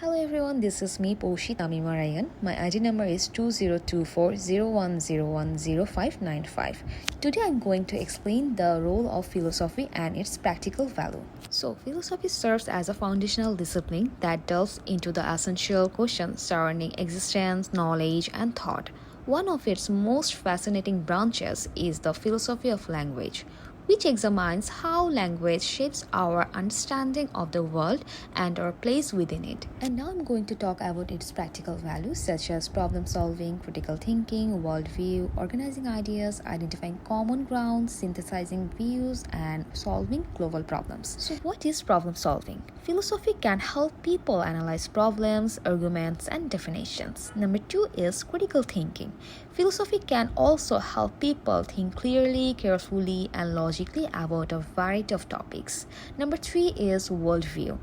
Hello everyone, this is me Poshi Tamimarayan. My ID number is 202401010595. Today I'm going to explain the role of philosophy and its practical value. So, philosophy serves as a foundational discipline that delves into the essential questions surrounding existence, knowledge, and thought. One of its most fascinating branches is the philosophy of language, which examines how language shapes our understanding of the world and our place within it. And now I'm going to talk about its practical values such as problem solving, critical thinking, worldview, organizing ideas, identifying common ground, synthesizing views, and solving global problems. So, what is problem solving? Philosophy can help people analyze problems, arguments, and definitions. Number two is critical thinking. Philosophy can also help people think clearly, carefully, and logically about a variety of topics. Number three is worldview.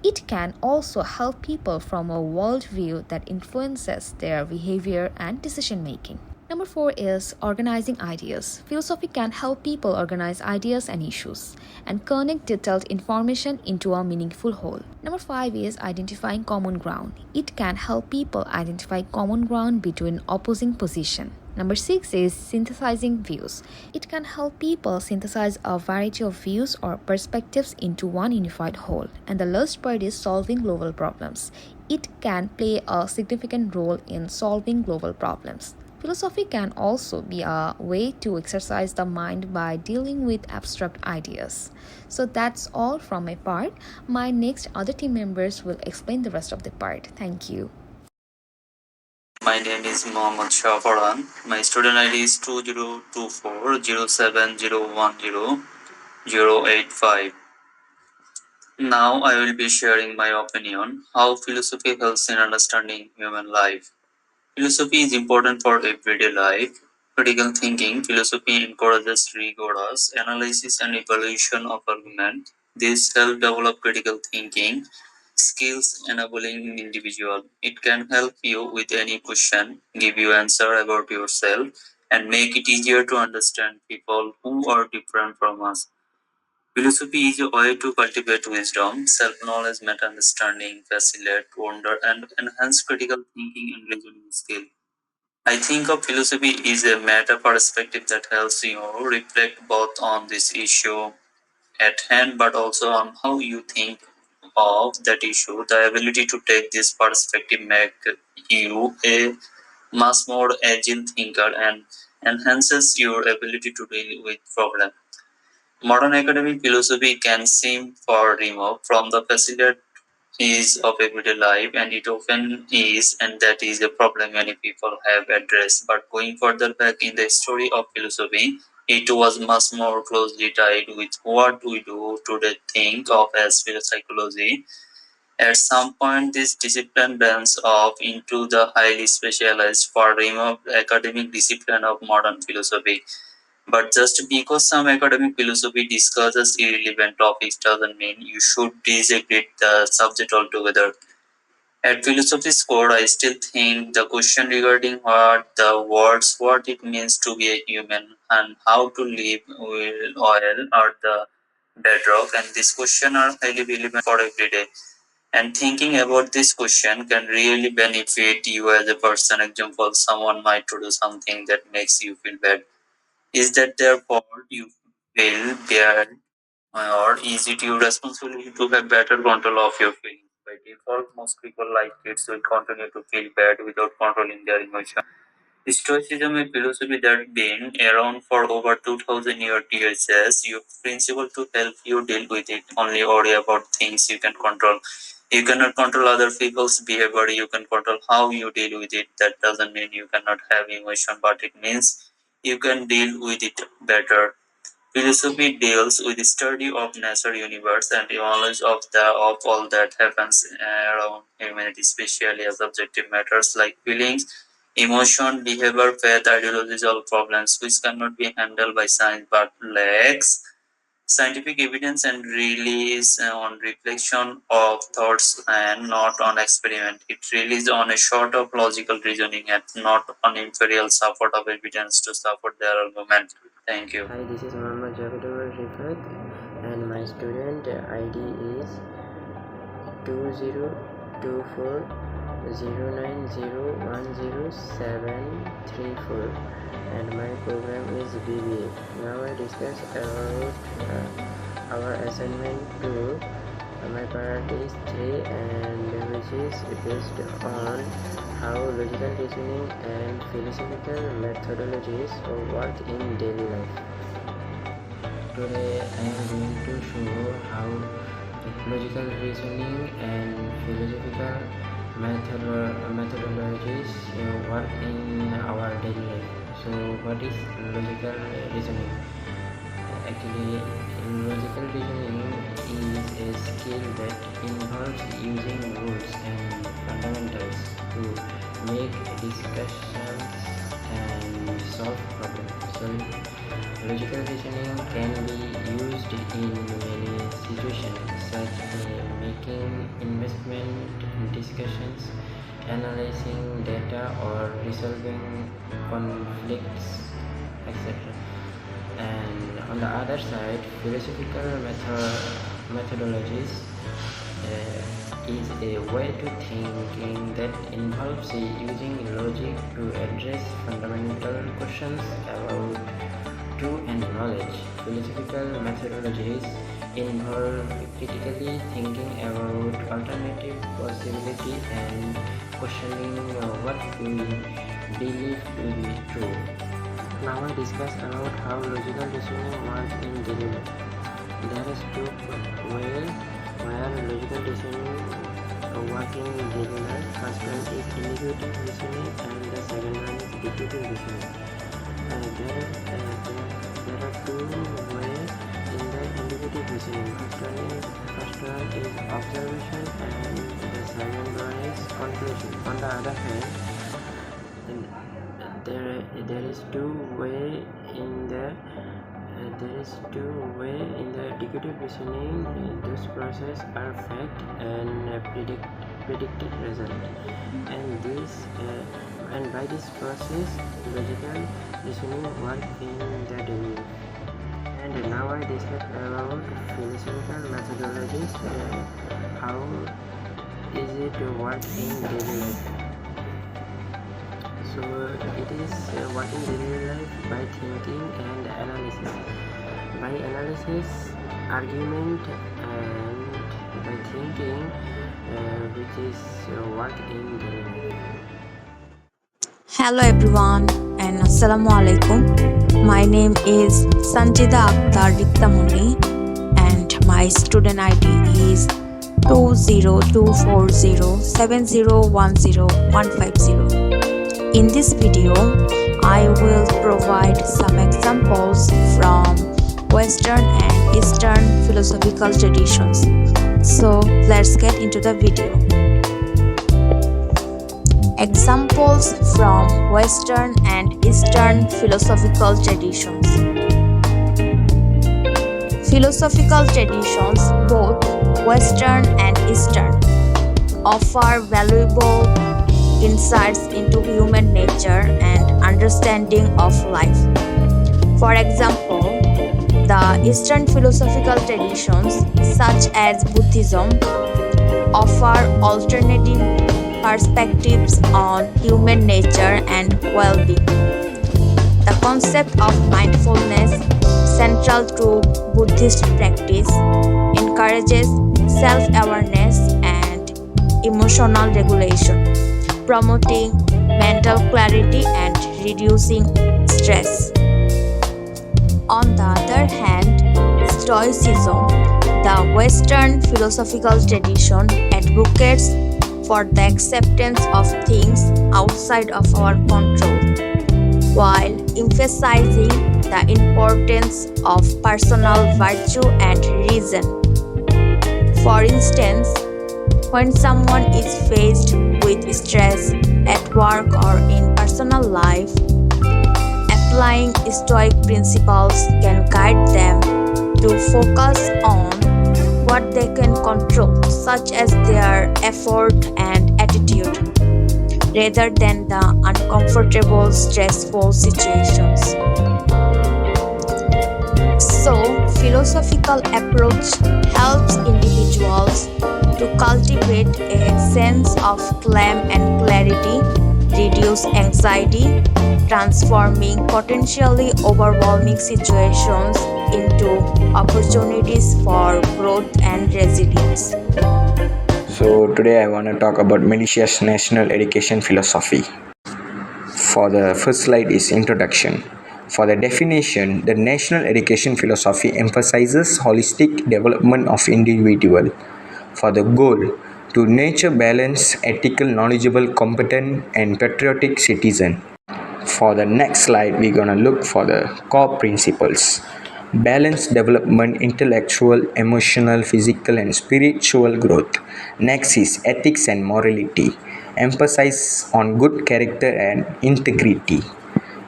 It can also help people from a worldview that influences their behavior and decision making. Number four is organizing ideas. Philosophy can help people organize ideas and issues and connect detailed information into a meaningful whole. Number five is identifying common ground. It can help people identify common ground between opposing positions. Number six is synthesizing views. It can help people synthesize a variety of views or perspectives into one unified whole. And the last part is solving global problems. It can play a significant role in solving global problems. Philosophy can also be a way to exercise the mind by dealing with abstract ideas. So that's all from my part. My next other team members will explain the rest of the part. Thank you. My name is Mohammad Shafaran. My student ID is 202407010085. Now I will be sharing my opinion how philosophy helps in understanding human life. Philosophy is important for everyday life. Critical thinking, philosophy encourages rigorous analysis and evaluation of argument. This helps develop critical thinking skills enabling an individual. It can help you with any question, give you answer about yourself, and make it easier to understand people who are different from us. Philosophy is a way to cultivate wisdom, self-knowledge, meta-understanding, facilitate wonder, and enhance critical thinking and reasoning skill. I think of philosophy is a meta perspective that helps you reflect both on this issue at hand but also on how you think of that issue. The ability to take this perspective make you a much more agile thinker and enhances your ability to deal with problems. Modern academic philosophy can seem far removed from the facilities of everyday life, and it often is, and that is a problem many people have addressed. But going further back in the story of philosophy, it was much more closely tied with what we do today think of as psychology. At some point, this discipline branches off into the highly specialized, far removed academic discipline of modern philosophy. But just because some academic philosophy discusses irrelevant topics doesn't mean you should disregard the subject altogether. At philosophy's core, I still think the question regarding what it means to be a human, and how to live will oil are the bedrock, and this question are highly relevant for every day. And thinking about this question can really benefit you as a person. Example, someone might do something that makes you feel bad. Is that their fault? You feel bad, or is it your responsibility to have better control of your feelings? By default, most people like kids will continue to feel bad without controlling their emotion. Stoicism, a philosophy that been around for over 2000 years, teaches you principle to help you deal with it. Only worry about things you can control. You cannot control other people's behavior, you can control how you deal with it. That doesn't mean you cannot have emotion, but it means you can deal with it better. Philosophy deals with the study of nature, universe, and the knowledge of all that happens around humanity, especially as objective matters like feelings, emotion, behavior, faith, ideologies, all problems which cannot be handled by science but lacks scientific evidence and relies on reflection of thoughts and not on experiment. It relies on a sort of logical reasoning and not on imperial support of evidence to support their argument. Thank you. Hi, this is Muhammad Javidul Rifat, and my student ID is 20 2409010734, and my program is BBA. Now I discuss about our assignment 2. My part is 3, and which is based on how logical reasoning and philosophical methodologies work in daily life. Today I am going to show how logical reasoning and philosophical methodologies work in our daily life. So what is logical reasoning? Actually, logical reasoning is a skill that involves using rules and fundamentals to make discussions and solve problems. So logical reasoning can be used in many situations, such as making investment discussions, analyzing data, or resolving conflicts, etc. And on the other side, philosophical methodologies is a way to thinking that involves using logic to address fundamental questions about truth and knowledge. Philosophical methodologies involve critically thinking about alternative possibilities and questioning what we believe to be true. Now I discuss about how logical reasoning works in daily life. There is two ways where logical reasoning works in daily life. First one is inductive reasoning, and the second one is deductive reasoning. There are two ways in the inductive reasoning. First one is observation, and the second one is conclusion. On the other hand, there is two way in the deductive reasoning. Those processes are fact and predicted result, and by this process logical reasoning work in the daily life. And now I discuss about philosophical methodologies. How is it to work in daily life? So it is working daily life by thinking and analysis. By analysis, argument, and by thinking, which is work in daily life. Hello everyone and Assalamu alaikum. My name is Sanjida Akhtar Riktamuni and my student ID is 2024070105150. In this video, I will provide some examples from Western and Eastern philosophical traditions. So let's get into the video. Examples from Western and Eastern philosophical traditions. Philosophical traditions, both Western and Eastern, offer valuable insights into human nature and understanding of life. For example, the Eastern philosophical traditions, such as Buddhism, offer alternative perspectives on human nature and well-being. The concept of mindfulness, central to Buddhist practice, encourages self-awareness and emotional regulation, promoting mental clarity and reducing stress. On the other hand, Stoicism, the Western philosophical tradition, advocates for the acceptance of things outside of our control, while emphasizing the importance of personal virtue and reason. For instance, when someone is faced with stress at work or in personal life, applying Stoic principles can guide them to focus on what they can control, such as their effort and attitude, rather than the uncomfortable, stressful situations. So, philosophical approach helps individuals to cultivate a sense of calm and clarity, reduce anxiety, transforming potentially overwhelming situations into opportunities for growth and resilience. So today I want to talk about Malaysia's national education philosophy. For the first slide is introduction. For the definition, the national education philosophy emphasizes holistic development of individual. For the goal, to nurture balanced, ethical, knowledgeable, competent and patriotic citizen. For the next slide, we're gonna look for the core principles. Balanced development, intellectual, emotional, physical and spiritual growth. Next is ethics and morality. Emphasize on good character and integrity.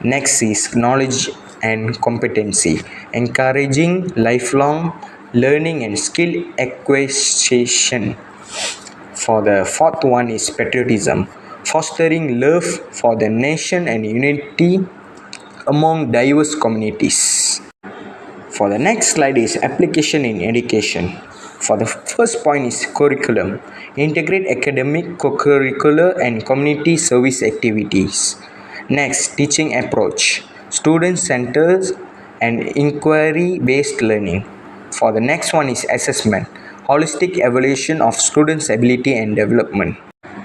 Next is knowledge and competency. Encouraging lifelong learning and skill acquisition. For the fourth one is patriotism, fostering love for the nation and unity among diverse communities. For the next slide is application in education. For the first point is curriculum, integrate academic, co-curricular and community service activities. Next, teaching approach, student centered and inquiry based learning. For the next one is assessment, holistic evaluation of students' ability and development.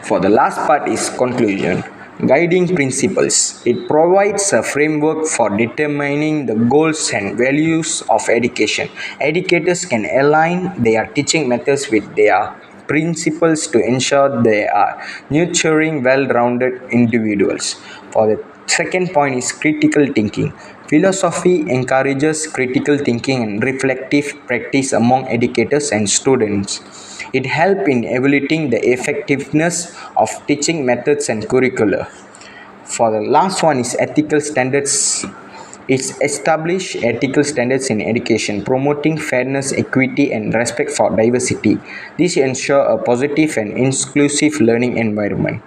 For the last part is conclusion, guiding principles. It provides a framework for determining the goals and values of education. Educators can align their teaching methods with their principles to ensure they are nurturing well-rounded individuals. For the second point is critical thinking. Philosophy encourages critical thinking and reflective practice among educators and students. It helps in evaluating the effectiveness of teaching methods and curricula. For the last one is ethical standards. It's establish ethical standards in education, promoting fairness, equity, and respect for diversity. This ensure a positive and inclusive learning environment.